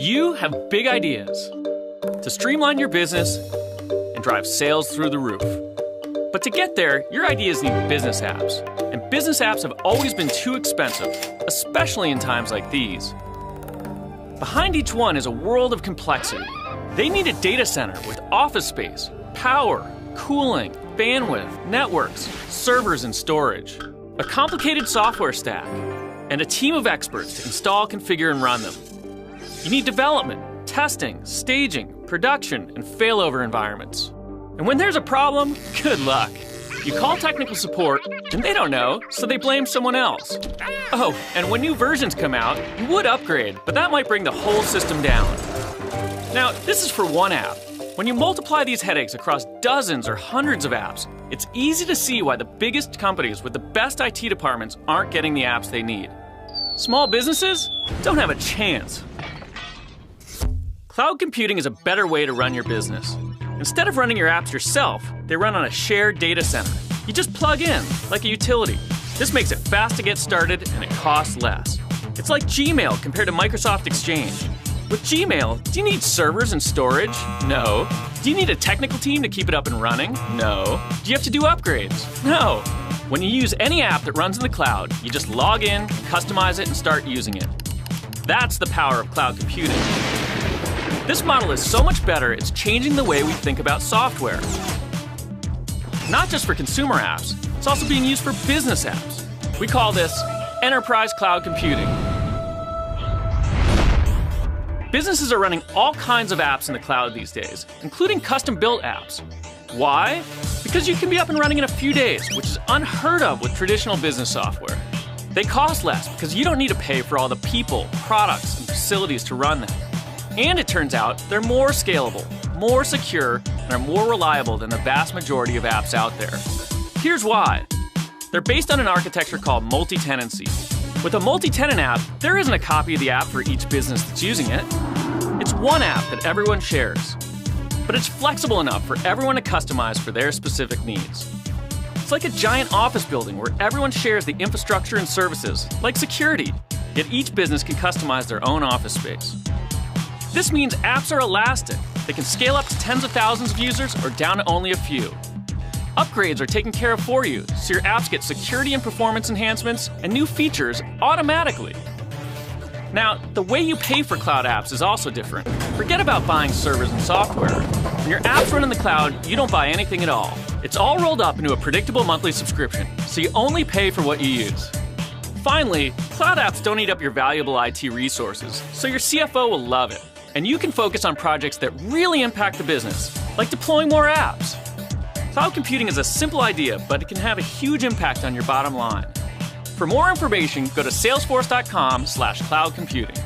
You have big ideas to streamline your business and drive sales through the roof. But to get there, your ideas need business apps. And business apps have always been too expensive, especially in times like these. Behind each one is a world of complexity. They need a data center with office space, power, cooling, bandwidth, networks, servers, and storage. A complicated software stack, and a team of experts to install, configure, and run them. You need development, testing, staging, production, and failover environments. And when there's a problem, good luck. You call technical support, and they don't know, so they blame someone else. Oh, and when new versions come out, you would upgrade, but that might bring the whole system down. Now, this is for one app. When you multiply these headaches across dozens or hundreds of apps, it's easy to see why the biggest companies with the best IT departments aren't getting the apps they need. Small businesses don't have a chance. Cloud computing is a better way to run your business. Instead of running your apps yourself, they run on a shared data center. You just plug in, like a utility. This makes it fast to get started and it costs less. It's like Gmail compared to Microsoft Exchange. With Gmail, do you need servers and storage? No. Do you need a technical team to keep it up and running? No. Do you have to do upgrades? No. When you use any app that runs in the cloud, you just log in, customize it, and start using it. That's the power of cloud computing. This model is so much better, it's changing the way we think about software. Not just for consumer apps, it's also being used for business apps. We call this enterprise cloud computing. Businesses are running all kinds of apps in the cloud these days, including custom-built apps. Why? Because you can be up and running in a few days, which is unheard of with traditional business software. They cost less because you don't need to pay for all the people, products, and facilities to run them. And it turns out they're more scalable, more secure, and are more reliable than the vast majority of apps out there. Here's why. They're based on an architecture called multi-tenancy. With a multi-tenant app, there isn't a copy of the app for each business that's using it. It's one app that everyone shares. But it's flexible enough for everyone to customize for their specific needs. It's like a giant office building where everyone shares the infrastructure and services, like security, yet each business can customize their own office space. This means apps are elastic. They can scale up to tens of thousands of users or down to only a few. Upgrades are taken care of for you, so your apps get security and performance enhancements and new features automatically. Now, the way you pay for cloud apps is also different. Forget about buying servers and software. When your apps run in the cloud, you don't buy anything at all. It's all rolled up into a predictable monthly subscription, so you only pay for what you use. Finally, cloud apps don't eat up your valuable IT resources, so your CFO will love it. And you can focus on projects that really impact the business, like deploying more apps. Cloud computing is a simple idea, but it can have a huge impact on your bottom line. For more information, go to salesforce.com/cloudcomputing.